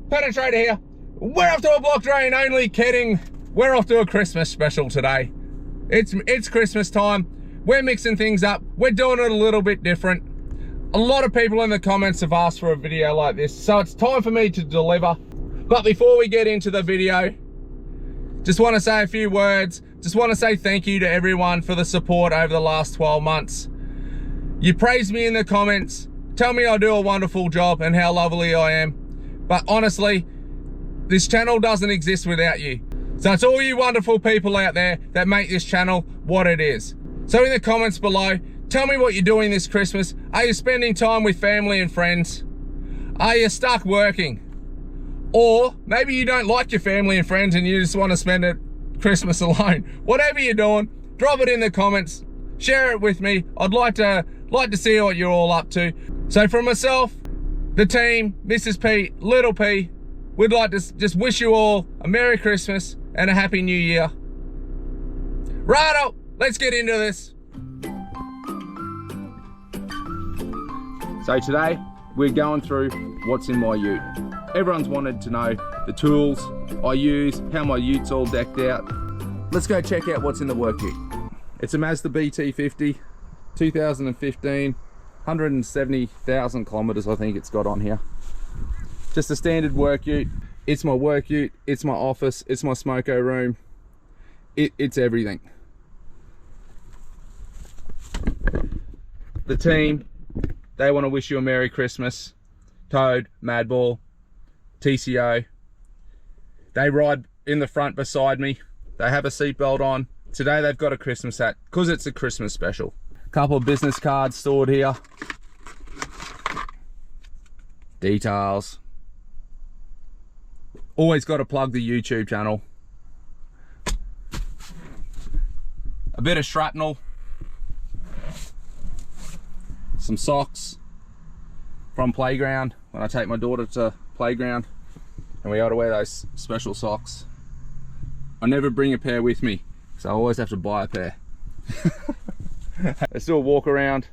Penetrator here. We're off to a block drain, only kidding. We're off to a Christmas special today. It's Christmas time. We're mixing things up. We're doing it a little bit different. A lot of people in the comments have asked for a video like this, so it's time for me to deliver. But before we get into the video, just want to say a few words. Just want to say thank you to everyone for the support over the last 12 months. You praise me in the comments, tell me I do a wonderful job and how lovely I am. But honestly, this channel doesn't exist without you. So it's all you wonderful people out there that make this channel what it is. So in the comments below, tell me what you're doing this Christmas. Are you spending time with family and friends? Are you stuck working? Or maybe you don't like your family and friends and you just want to spend it Christmas alone. Whatever you're doing, drop it in the comments. Share it with me. I'd like to see what you're all up to. So from myself, the team, Mrs. P, Little P, we'd like to just wish you all a Merry Christmas and a Happy New Year. Righto, let's get into this. So today, we're going through what's in my ute. Everyone's wanted to know the tools I use, how my ute's all decked out. Let's go check out what's in the work ute. It's a Mazda BT50, 2015, 170,000 kilometers I think it's got on here. Just a standard work ute. It's my work ute, it's my office, it's my smoko room. It's everything. The team, they want to wish you a Merry Christmas. Toad, Madball, TCO. They ride in the front beside me. They have a seatbelt on. Today they've got a Christmas hat because it's a Christmas special. Couple of business cards stored here. Details. Always got to plug the YouTube channel. A bit of shrapnel. Some socks from playground when I take my daughter to playground and we got to wear those special socks. I never bring a pair with me, so I always have to buy a pair. Let's do a walk around.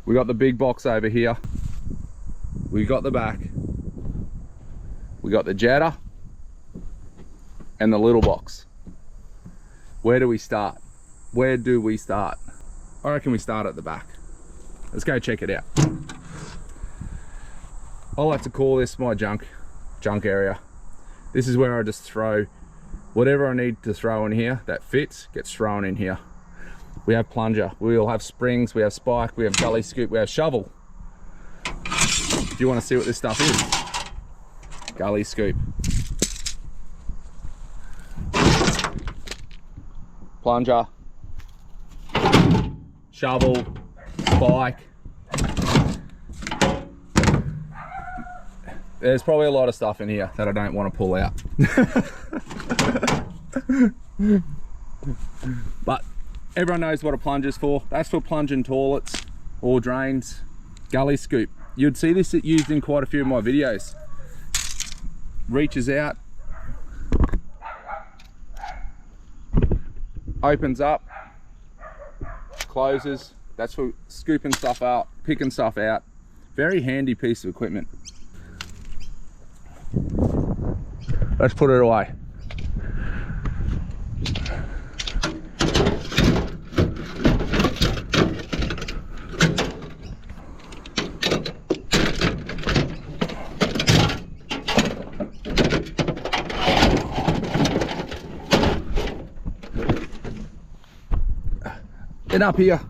We got the big box over here. We got the back. We got the Jetta and the little box. Where do we start? Where do we start? I reckon we start at the back. Let's go check it out. I like to call this my junk area. This is where I just throw whatever I need to throw in here that fits, gets thrown in here. We have plunger, we'll have springs, we have spike, we have gully scoop, we have shovel. Do you want to see what this stuff is? Gully scoop. Plunger. Shovel. Spike. There's probably a lot of stuff in here that I don't want to pull out. But everyone knows what a plunger's for. That's for plunging toilets or drains. Gully scoop. You'd see this used in quite a few of my videos. Reaches out. Opens up. Closes. That's for scooping stuff out, picking stuff out. Very handy piece of equipment. Let's put it away. And up here,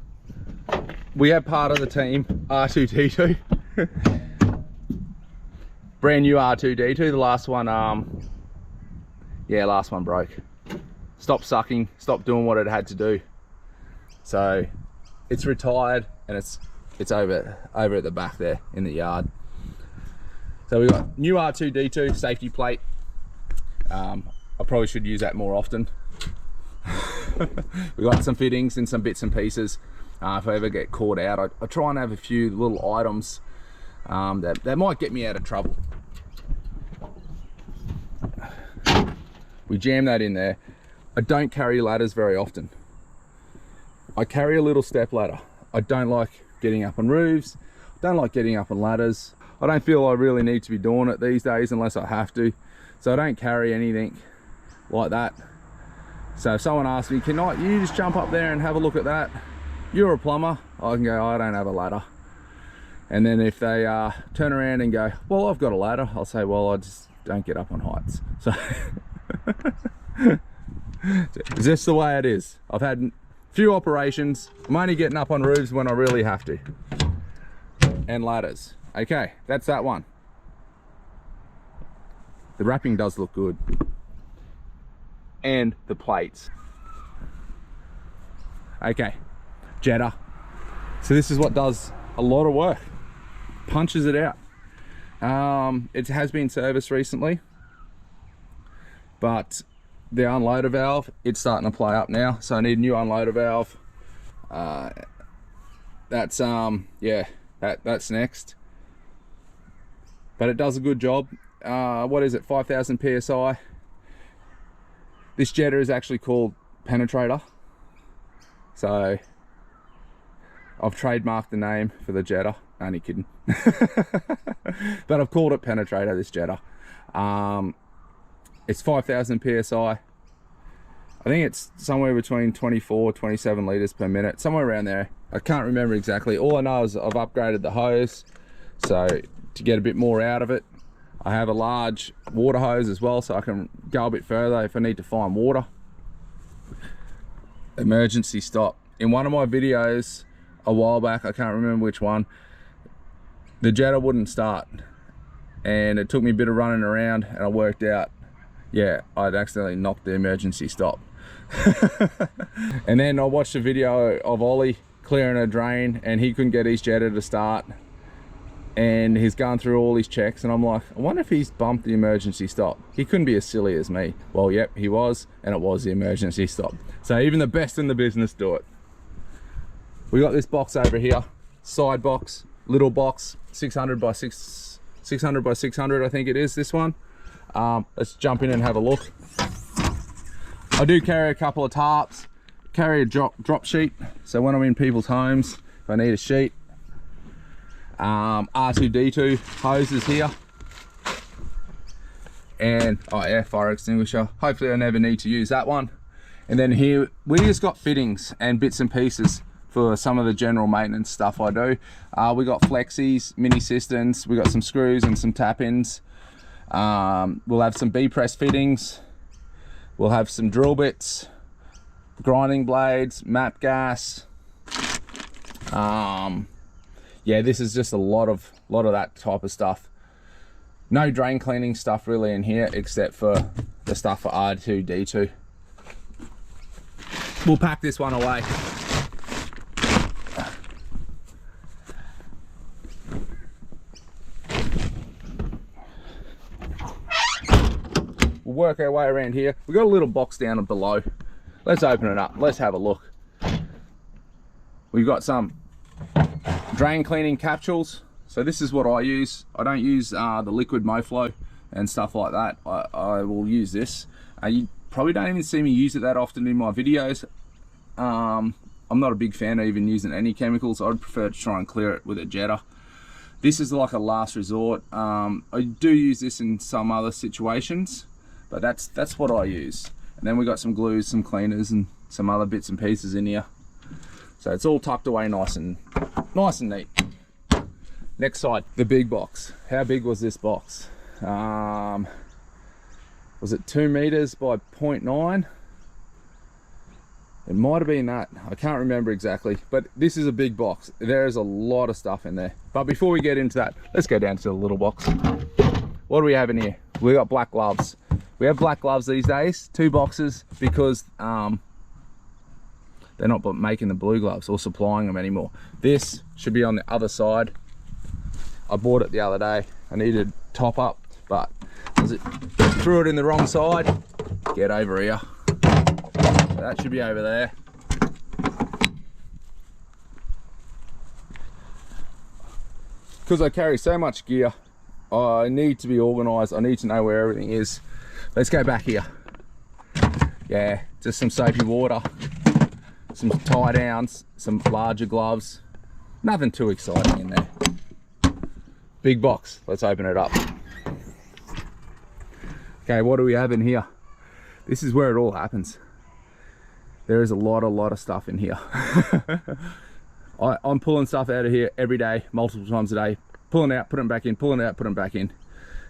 we have part of the team, R2D2. Brand new R2D2, the last one, last one broke. Stopped sucking, stopped doing what it had to do. So it's retired and it's over at the back there in the yard. So we got new R2D2 safety plate. I probably should use that more often. We got some fittings and some bits and pieces. If I ever get caught out, I try and have a few little items that might get me out of trouble. We jam that in there. I don't carry ladders very often. I carry a little step ladder. I don't like getting up on roofs. Don't like getting up on ladders. I don't feel I really need to be doing it these days unless I have to. So I don't carry anything like that. So if someone asks me, can you just jump up there and have a look at that? You're a plumber. I can go, I don't have a ladder. And then if they turn around and go, well, I've got a ladder, I'll say, well, I just don't get up on heights. So it's just the way it is. I've had a few operations. I'm only getting up on roofs when I really have to. And ladders. Okay, that's that one. The wrapping does look good. And the plates. Okay, Jetta. So this is what does a lot of work. Punches it out. It has been serviced recently, but the unloader valve, it's starting to play up now, so I need a new unloader valve. That's yeah, that's next. But it does a good job. What is it, 5,000 psi? This Jetta is actually called Penetrator, so I've trademarked the name for the Jetta. Only kidding. But I've called it Penetrator, this Jetta. It's 5,000 psi. I think it's somewhere between 24, 27 litres per minute, somewhere around there. I can't remember exactly. All I know is I've upgraded the hose, so to get a bit more out of it. I have a large water hose as well, so I can go a bit further if I need to find water. Emergency stop. In one of my videos a while back, I can't remember which one, the Jetta wouldn't start, and it took me a bit of running around, and I worked out, yeah, I'd accidentally knocked the emergency stop. And then I watched a video of Ollie clearing a drain, and he couldn't get his Jetta to start, and he's gone through all his checks, and I'm like, I wonder if he's bumped the emergency stop. He couldn't be as silly as me. Well, yep, he was, and it was the emergency stop. So even the best in the business do it. We got this box over here, side box, little box, 600 by 600, I think it is, this one. Let's jump in and have a look. I do carry a couple of tarps, carry a drop sheet, so when I'm in people's homes, if I need a sheet. R2D2 hoses here, and fire extinguisher. Hopefully I never need to use that one. And then here we just got fittings and bits and pieces for some of the general maintenance stuff I do. We got flexies, mini cisterns, we got some screws and some tap-ins. We'll have some B-press fittings, we'll have some drill bits, grinding blades, map gas. Yeah, this is just a lot of that type of stuff. No drain cleaning stuff really in here, except for the stuff for R2D2. We'll pack this one away. We'll work our way around here. We've got a little box down below. Let's open it up. Let's have a look. We've got some drain cleaning capsules. So this is what I use. I don't use the liquid MoFlow and stuff like that. I will use this. You probably don't even see me use it that often in my videos. I'm not a big fan of even using any chemicals. I'd prefer to try and clear it with a Jetta. This is like a last resort. I do use this in some other situations, but that's what I use. And then we got some glues, some cleaners, and some other bits and pieces in here. So it's all tucked away nice and neat. Next side, the big box. How big was this box? Was it 2 meters by 0.9? It might have been that. I can't remember exactly, but this is a big box. There's a lot of stuff in there. But before we get into that, let's go down to the little box. What do we have in here? We got black gloves. We have black gloves these days, 2 boxes, because they're not making the blue gloves or supplying them anymore. This should be on the other side. I bought it the other day. I needed top up, but threw it in the wrong side. Get over here. So that should be over there. Because I carry so much gear, I need to be organized. I need to know where everything is. Let's go back here. Yeah, just some soapy water, some tie downs, some larger gloves. Nothing too exciting in there. Big box. Let's open it up. Okay, what do we have in here? This is where it all happens. There is a lot of stuff in here. I'm pulling stuff out of here every day, multiple times a day. Pulling out, putting them back in, pulling out, putting them back in.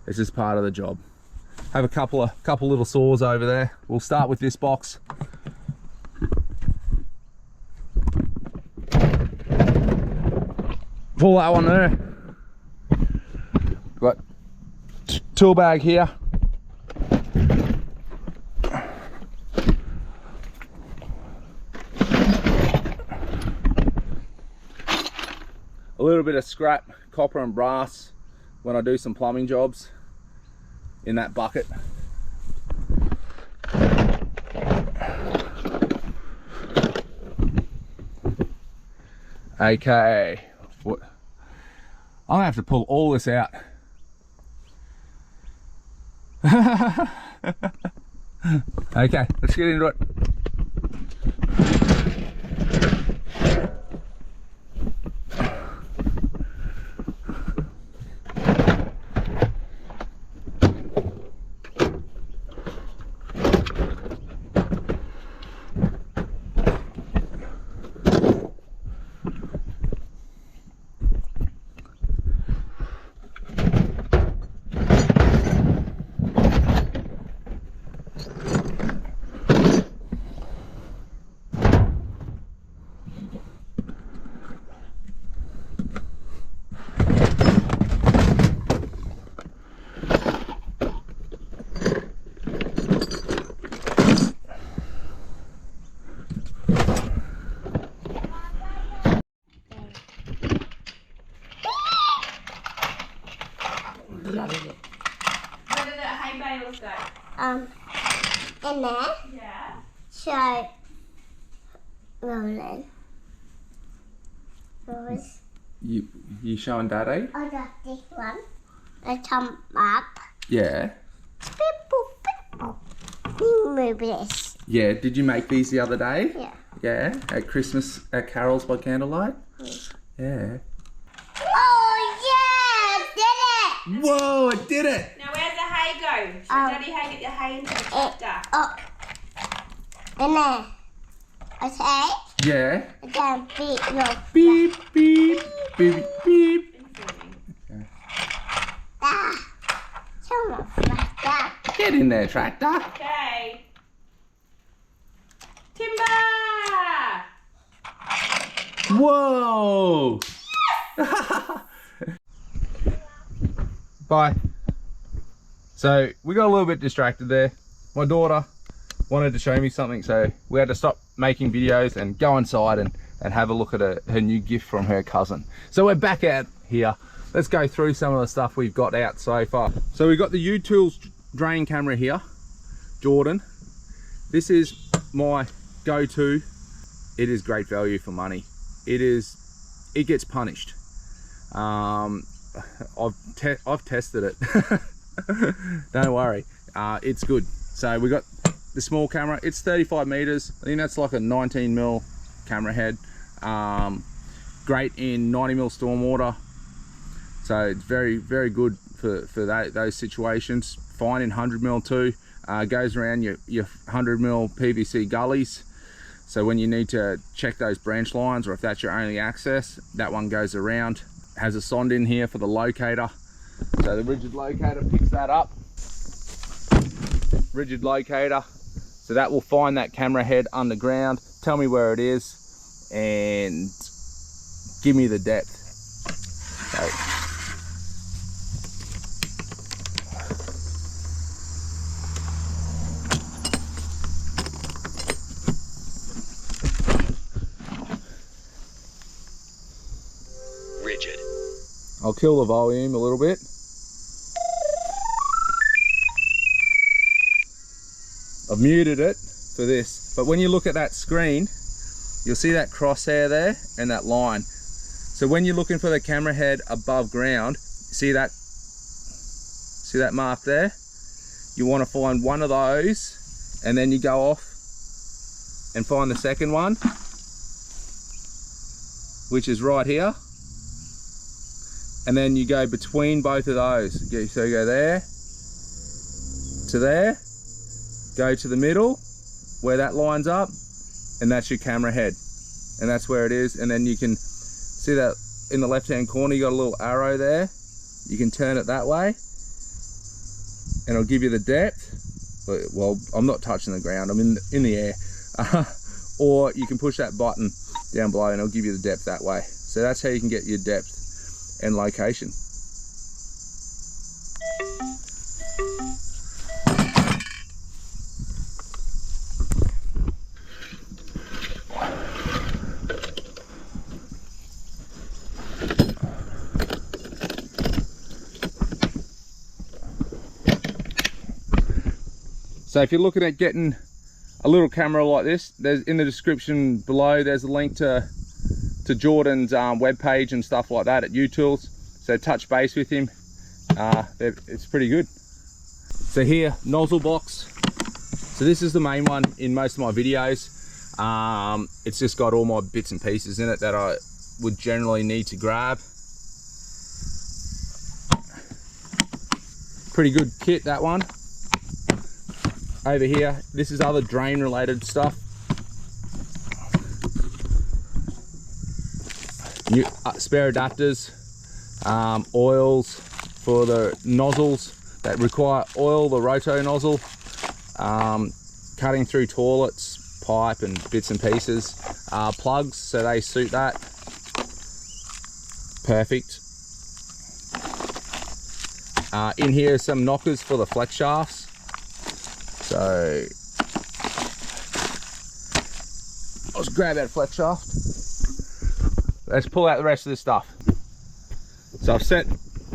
It's just part of the job. Have a couple little saws over there. We'll start with this box. Pull that one there. Got tool bag here. A little bit of scrap, copper and brass when I do some plumbing jobs in that bucket. Okay, I'm gonna have to pull all this out. Okay, let's get into it. Where did the hay bales go? In there. Yeah. So, rolling. Was You showing Daddy? I got this one. I thumb up. Yeah. People. You move this. Yeah, did you make these the other day? Yeah. Yeah, at Christmas, at Carol's by candlelight? Yeah. Oh yeah, did it! Whoa, it did it! Now where's the hay go? Should Daddy get your hay into the tractor? Oh, in there. Okay. Yeah. Then beep your Beep, beep, beep, beep. Someone flashed that. Get in there, tractor. Okay. Timber! Whoa! Bye. So we got a little bit distracted there. My daughter wanted to show me something, so we had to stop making videos and go inside and have a look at her new gift from her cousin. So we're back out here. Let's go through some of the stuff we've got out so far. So we've got the U-Tools drain camera here, Jordan. This is my go-to. It is great value for money. It gets punished. I've tested it. Don't worry, it's good. So we got the small camera. It's 35 meters. I think that's like a 19mm camera head. Great in 90mm stormwater. So it's very good for those situations. Fine in 100mm too. Goes around your 100mm PVC gullies. So when you need to check those branch lines, or if that's your only access, that one goes around. Has a sonde in here for the locator. So the rigid locator picks that up. Rigid locator. So that will find that camera head underground, tell me where it is, and give me the depth. So, rigid. I'll kill the volume a little bit. I've muted it for this, but when you look at that screen, you'll see that crosshair there and that line. So when you're looking for the camera head above ground, see that mark there? You want to find one of those, and then you go off and find the second one, which is right here. and then you go between both of those. So you go there to there, go to the middle where that lines up, and that's your camera head, and that's where it is. And then you can see that in the left hand corner you got a little arrow there. You can turn it that way and it'll give you the depth. Well, I'm not touching the ground, I'm in the air. Or you can push that button down below and it'll give you the depth that way. So that's how you can get your depth and location. So if you're looking at getting a little camera like this, there's in the description below, there's a link to Jordan's webpage and stuff like that at U-Tools. So touch base with him. It's pretty good. So here, nozzle box. So this is the main one in most of my videos. It's just got all my bits and pieces in it that I would generally need to grab. Pretty good kit, that one. Over here, this is other drain related stuff. New spare adapters, oils for the nozzles that require oil, the roto nozzle, cutting through toilets, pipe and bits and pieces, plugs so they suit that. Perfect. In here are some knockers for the flex shafts. So I'll just grab that flex shaft. Let's pull out the rest of this stuff. So I've set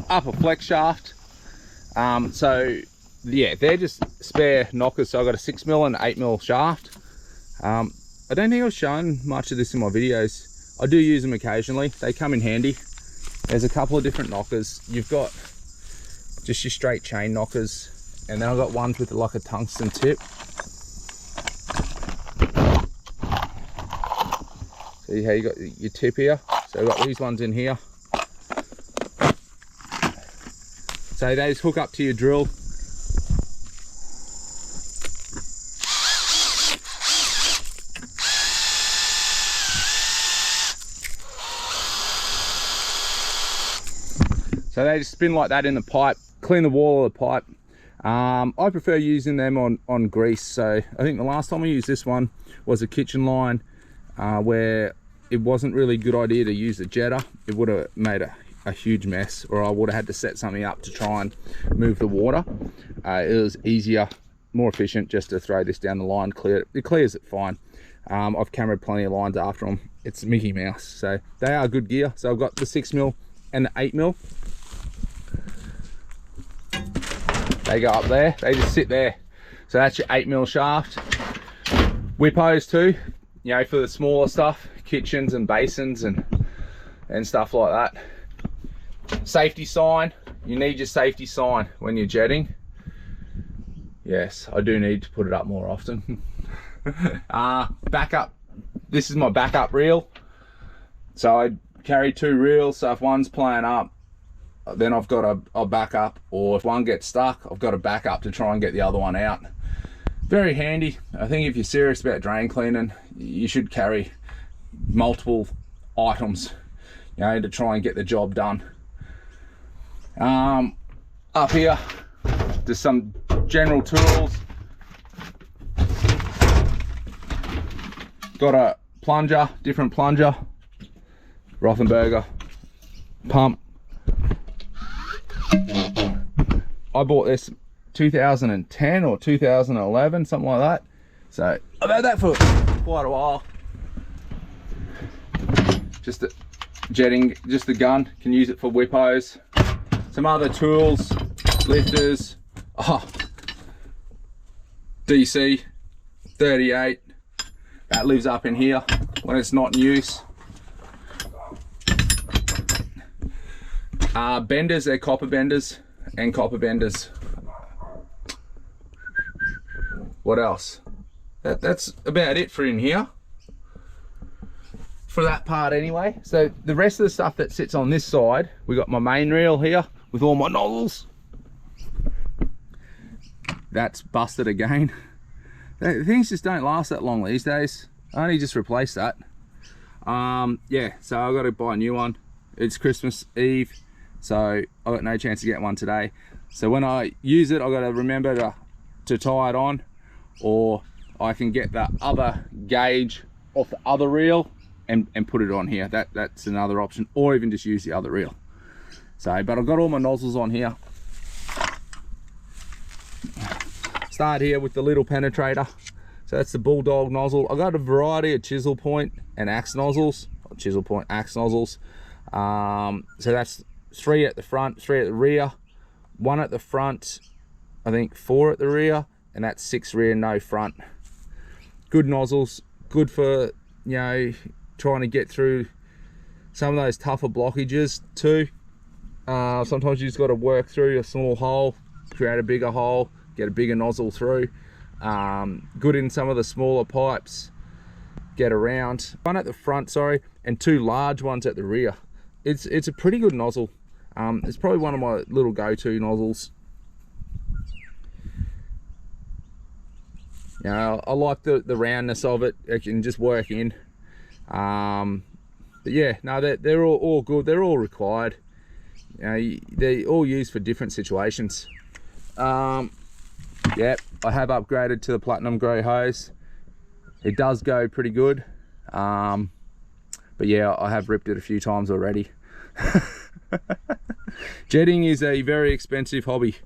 up a flex shaft. So yeah, they're just spare knockers. So I've got a 6mm and 8mm shaft. I don't think I've shown much of this in my videos. I do use them occasionally. They come in handy. There's a couple of different knockers. You've got just your straight chain knockers. And then I've got ones with like a tungsten tip. See how you got your tip here? So I've got these ones in here. So they just hook up to your drill. So they just spin like that in the pipe, clean the wall of the pipe. I prefer using them on grease. So I think the last time I used this one was a kitchen line where it wasn't really a good idea to use a jetter. It would have made a huge mess, or I would have had to set something up to try and move the water. It was easier, more efficient just to throw this down the line, clear it. It clears it fine. I've cameraed plenty of lines after them. It's Mickey Mouse. So they are good gear. So I've got the 6mm and the 8mm. They go up there, they just sit there. So that's your 8mm shaft. Whip hose too, you know, for the smaller stuff, kitchens and basins and stuff like that. Safety sign, you need your safety sign when you're jetting. Yes, I do need to put it up more often. Backup, this is my backup reel. So I carry 2 reels, so if one's playing up, then I've got a backup, or if one gets stuck, I've got a backup to try and get the other one out. Very handy. I think if you're serious about drain cleaning, you should carry multiple items, you know, to try and get the job done. Up here, there's some general tools. Got a plunger, different plunger, Rothenberger pump. I bought this 2010 or 2011, something like that. So I've had that for quite a while. Just the jetting, just the gun, can use it for whip hose. Some other tools, lifters, DC 38, that lives up in here when it's not in use. Benders, they're copper benders and copper benders. What else? That's about it for in here. for that part anyway. So the rest of the stuff that sits on this side, we got my main reel here with all my nozzles. That's busted again. Things just don't last that long these days. I only just replaced that. Yeah, so I got to buy a new one. It's Christmas Eve, so I got no chance to get one today. So when I use it, I got to remember to tie it on, or I can get the other gauge off the other reel and put it on here. That's another option, or even just use the other reel. So, but I've got all my nozzles on here. Start here with the little Penetrator. So that's the Bulldog nozzle. I've got a variety of chisel point and axe nozzles, or chisel point axe nozzles. So that's 3 at the front, 3 at the rear, 1 at the front, I think 4 at the rear, and that's 6 rear, no front. Good nozzles, good for, you know, trying to get through some of those tougher blockages too. Sometimes you just got to work through a small hole, create a bigger hole, get a bigger nozzle through. Good in some of the smaller pipes, get around. 1 at the front, sorry, and 2 large ones at the rear. It's a pretty good nozzle. It's probably one of my little go-to nozzles. You know, I like the roundness of it. It can just work in. But yeah, no, they're all good. They're all required. You know, they're all used for different situations. Yep, I have upgraded to the platinum grey hose. It does go pretty good. But yeah, I have ripped it a few times already. Jetting is a very expensive hobby.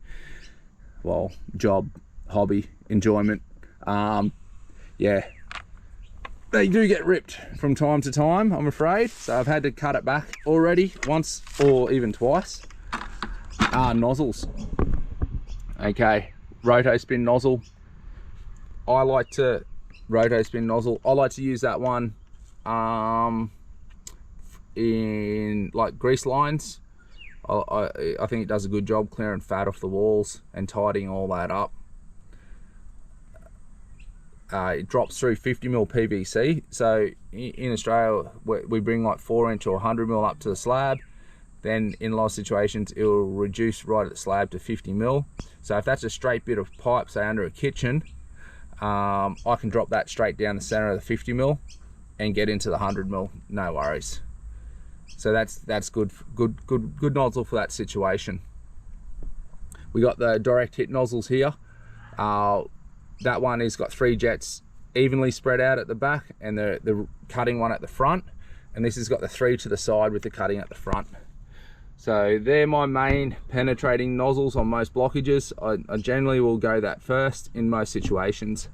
Well, job, hobby, enjoyment. Yeah, they do get ripped from time to time, I'm afraid. So I've had to cut it back already, once or even twice. Nozzles. Okay, roto spin nozzle. I like to use that one in like grease lines. I think it does a good job clearing fat off the walls and tidying all that up. It drops through 50mm PVC. So in Australia, we bring like 4-inch or 100mm up to the slab. Then in a lot of situations, it will reduce right at the slab to 50mm. So if that's a straight bit of pipe, say under a kitchen, I can drop that straight down the center of the 50mm and get into the 100mm, no worries. So that's good nozzle for that situation. We got the direct hit nozzles here. That one has got 3 jets evenly spread out at the back, and the cutting one at the front, and this has got the 3 to the side with the cutting at the front. So they're my main penetrating nozzles on most blockages. I generally will go that first in most situations.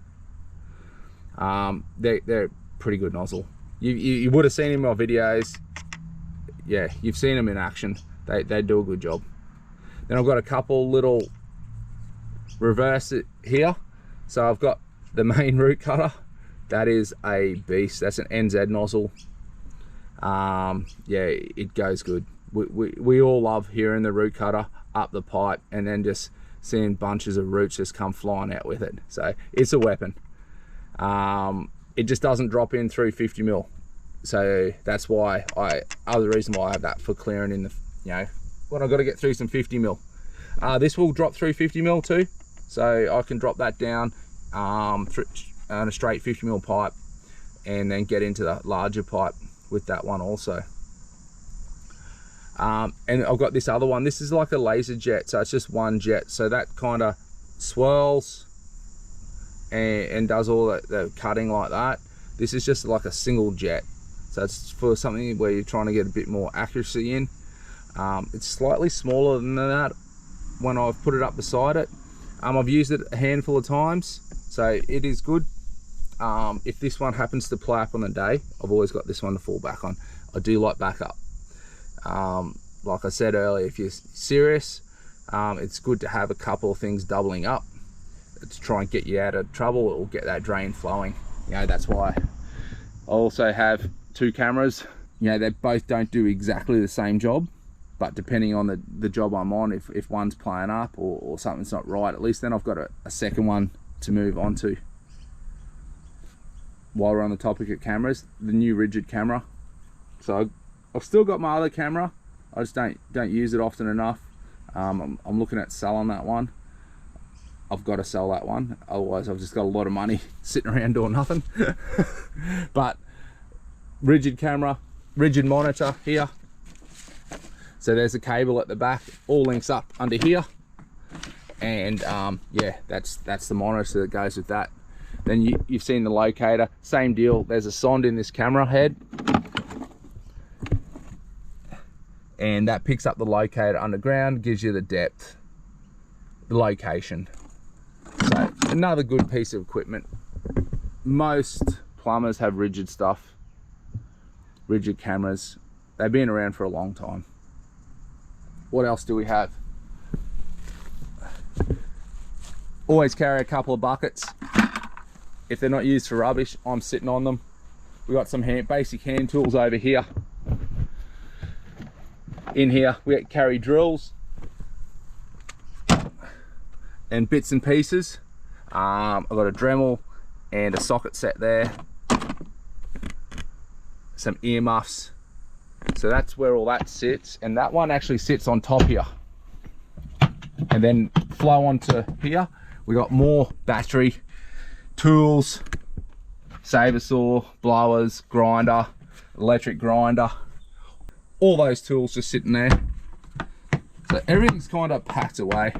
They're pretty good nozzle. You would have seen in my videos. Yeah, you've seen them in action. They do a good job. Then I've got a couple little reverse it here. So I've got the main root cutter. That is a beast. That's an NZ nozzle. Yeah, it goes good. We all love hearing the root cutter up the pipe and then just seeing bunches of roots just come flying out with it. So it's a weapon. It just doesn't drop in through 50mm. So that's why other reason why I have that, for clearing in the, you know, when I've got to get through some 50mm. This will drop through 50mm too. So I can drop that down on a straight 50mm pipe and then get into the larger pipe with that one also. And I've got this other one. This is like a laser jet, so it's just one jet. So that kind of swirls and does all the cutting like that. This is just like a single jet. So it's for something where you're trying to get a bit more accuracy in. It's slightly smaller than that when I've put it up beside it. I've used it a handful of times, so it is good. If this one happens to play up on the day, I've always got this one to fall back on. I do like backup. Like I said earlier, if you're serious, it's good to have a couple of things doubling up to try and get you out of trouble or get that drain flowing. You know, that's why I also have 2 cameras. You know, they both don't do exactly the same job, but depending on the job I'm on, if one's playing up or something's not right, at least then I've got a second one to move on to. While we're on the topic of cameras, the new rigid camera, So I've still got my other camera. I just don't use it often enough. I'm looking at selling that one. I've got to sell that one, otherwise I've just got a lot of money sitting around doing nothing. But rigid camera, rigid monitor here. So there's a cable at the back, all links up under here. And yeah, that's the monitor that goes with that. Then you've seen the locator, same deal. There's a sonde in this camera head, and that picks up the locator underground, gives you the depth, the location. So another good piece of equipment. Most plumbers have rigid stuff, rigid cameras. They've been around for a long time. What else do we have? Always carry a couple of buckets. If they're not used for rubbish, I'm sitting on them. We got some basic hand tools over here. In here, we carry drills and bits and pieces. I've got a Dremel and a socket set there. Some earmuffs. So that's where all that sits, and that one actually sits on top here. And then flow onto here. We got more battery tools, saver saw, blowers, grinder, electric grinder. All those tools just sitting there. So everything's kind of packed away.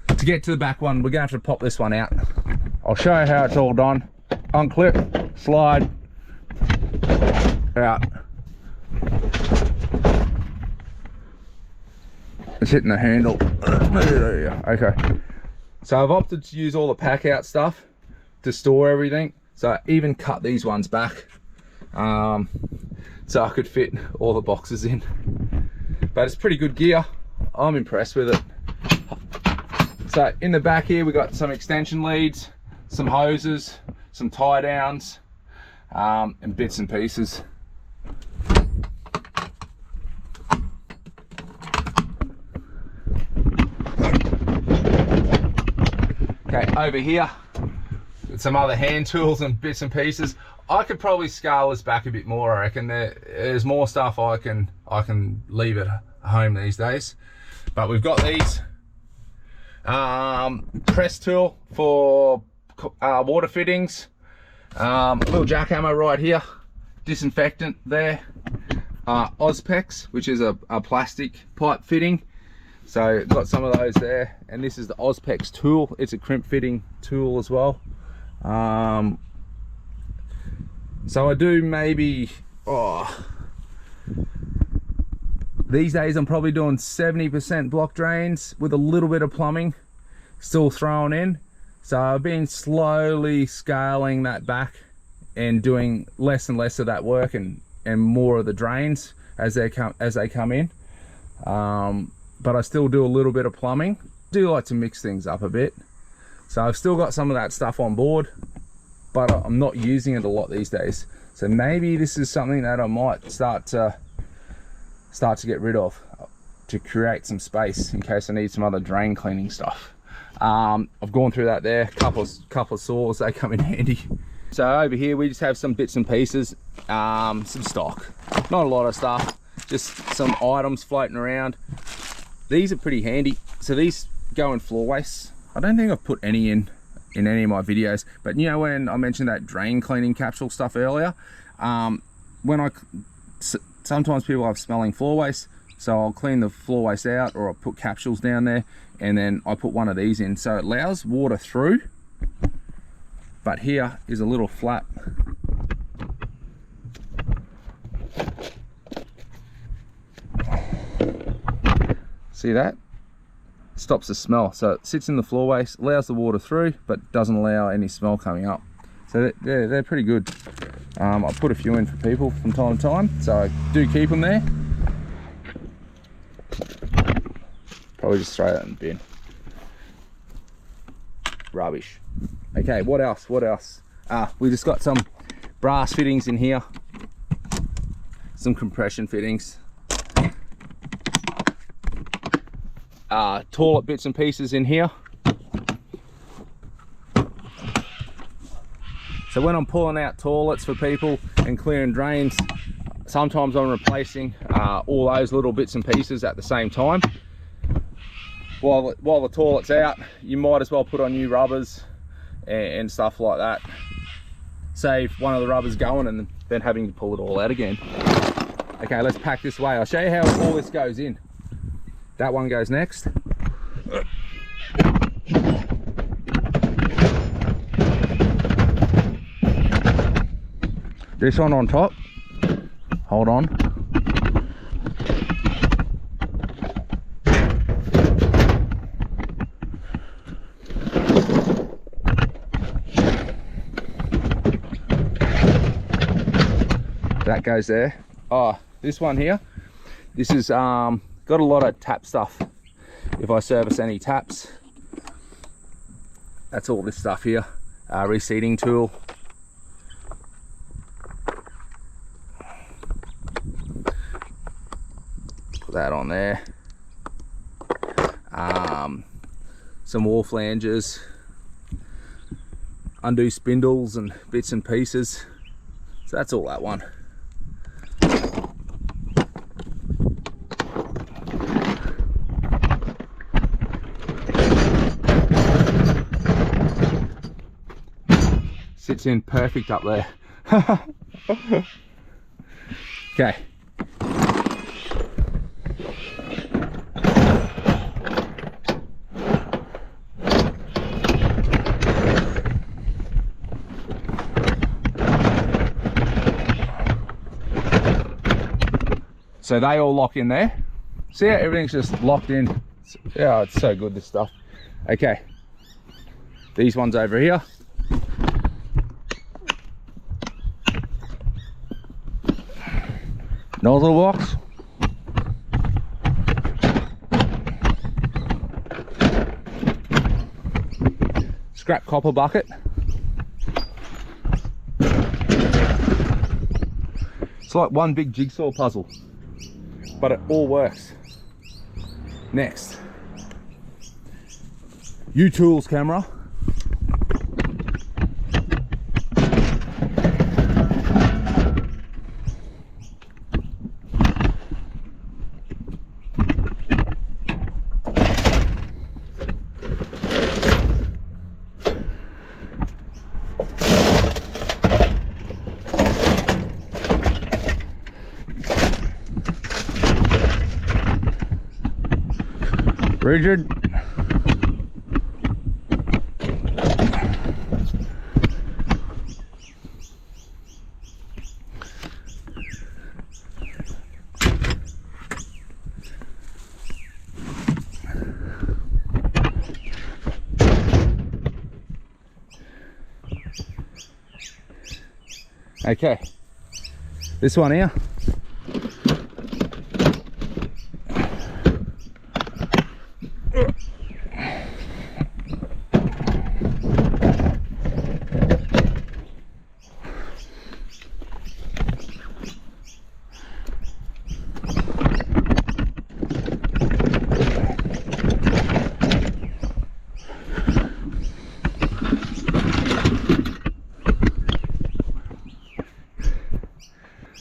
To get to the back one, we're gonna have to pop this one out. I'll show you how it's all done. Unclip, slide, out. It's hitting the handle. Okay. So I've opted to use all the pack out stuff to store everything. So I even cut these ones back. So I could fit all the boxes in. But it's pretty good gear. I'm impressed with it. So in the back here, we got some extension leads, some hoses, some tie downs, and bits and pieces. Okay, over here, some other hand tools and bits and pieces. I could probably scale this back a bit more. I reckon there's more stuff I can leave at home these days. But we've got these press tool for water fittings, a little jackhammer right here, disinfectant there, Ozpex, which is a plastic pipe fitting. So got some of those there, and this is the Ozpex tool. It's a crimp fitting tool as well. So I do maybe, these days I'm probably doing 70% block drains with a little bit of plumbing still thrown in. So I've been slowly scaling that back and doing less and less of that work and more of the drains as they come in. But I still do a little bit of plumbing. Do like to mix things up a bit. So I've still got some of that stuff on board, but I'm not using it a lot these days. So maybe this is something that I might start to get rid of to create some space in case I need some other drain cleaning stuff. I've gone through that there, couple of saws, they come in handy. So over here we just have some bits and pieces, some stock, not a lot of stuff, just some items floating around. These are pretty handy. So these go in floor wastes. I don't think I've put any in any of my videos, but you know when I mentioned that drain cleaning capsule stuff earlier, sometimes people have smelling floor waste, so I'll clean the floor waste out, or I'll put capsules down there, and then I put one of these in, so it allows water through. But here is a little flap. See that? Stops the smell. So it sits in the floor waste, allows the water through, but doesn't allow any smell coming up. So they're pretty good. I put a few in for people from time to time, so I do keep them there. Probably just throw that in the bin. Rubbish. Okay, what else? We just got some brass fittings in here, some compression fittings, toilet bits and pieces in here. So when I'm pulling out toilets for people and clearing drains, sometimes I'm replacing all those little bits and pieces at the same time. While the toilet's out, you might as well put on new rubbers and stuff like that. Save one of the rubbers going and then having to pull it all out again. Okay, let's pack this away. I'll show you how all this goes in. That one goes next. This one on top. Hold on. That goes there. Oh, this one here, this is got a lot of tap stuff. If I service any taps, that's all this stuff here. Reseating tool. Put that on there. Some wall flanges, undo spindles and bits and pieces. So that's all that one. Sits in perfect up there. Okay. So they all lock in there. See how everything's just locked in? Yeah, it's so good, this stuff. Okay. These ones over here. Nozzle box. Scrap copper bucket. It's like one big jigsaw puzzle, but it all works. Next, U-Tools camera. Rigid. Okay, this one here.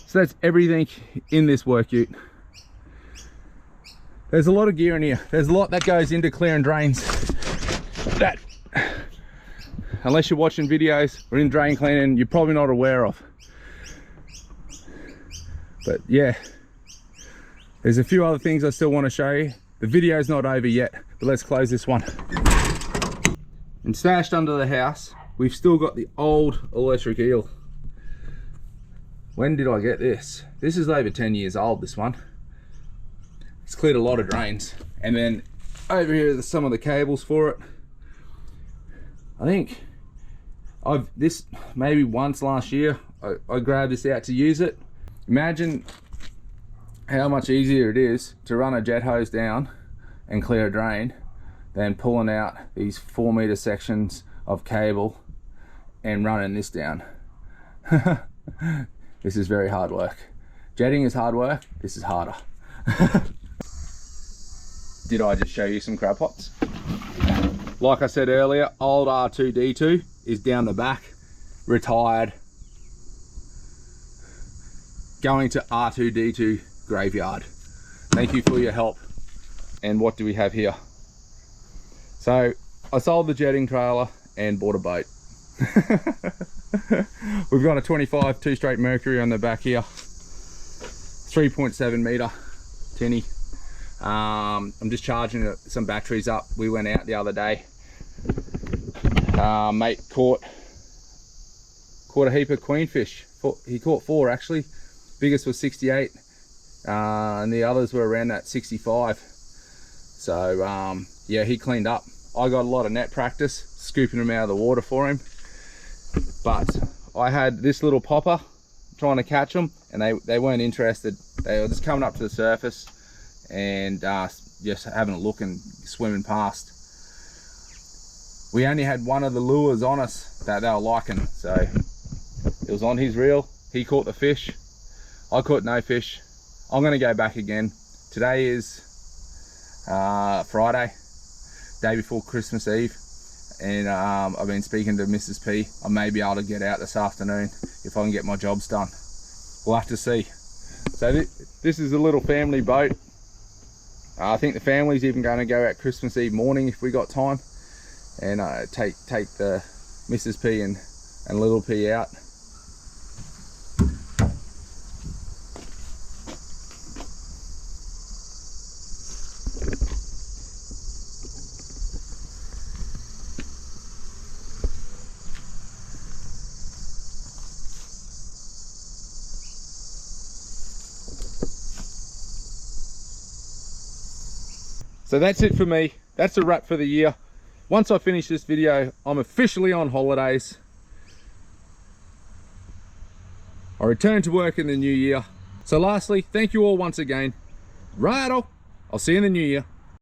So that's everything in this work ute. There's a lot of gear in here. There's a lot that goes into clearing drains that, unless you're watching videos or in drain cleaning, you're probably not aware of. But yeah, there's a few other things I still want to show you. The video's not over yet, but let's close this one. And stashed under the house, we've still got the old electric eel. When did I get this? This is over 10 years old, this one. It's cleared a lot of drains. And then over here are some of the cables for it. I think this maybe once last year, I grabbed this out to use it. Imagine how much easier it is to run a jet hose down and clear a drain than pulling out these 4 meter sections of cable and running this down. This is very hard work. Jetting is hard work, this is harder. Did I just show you some crab pots? Like I said earlier, old R2D2 is down the back, retired. going to R2D2 graveyard. Thank you for your help. And what do we have here? So I sold the jetting trailer and bought a boat. We've got a 25 two-stroke Mercury on the back here, 3.7 meter tinny. I'm just charging some batteries up. We went out the other day. Mate caught a heap of queenfish. He caught 4 actually. Biggest was 68, and the others were around that 65. So yeah, he cleaned up. I got a lot of net practice scooping them out of the water for him, but I had this little popper trying to catch them, and they weren't interested. They were just coming up to the surface and just having a look and swimming past. We only had one of the lures on us that they were liking, so it was on his reel. He caught the fish, I caught no fish. I'm gonna go back again. Today is Friday, day before Christmas Eve, and I've been speaking to Mrs. P. I may be able to get out this afternoon if I can get my jobs done. We'll have to see. So this is a little family boat. I think the family's even going to go out Christmas Eve morning if we got time, and take the Mrs. P and little P out. So that's it for me. That's a wrap for the year. Once I finish this video, I'm officially on holidays. I return to work in the new year. So lastly, thank you all once again. Righto, I'll see you in the new year.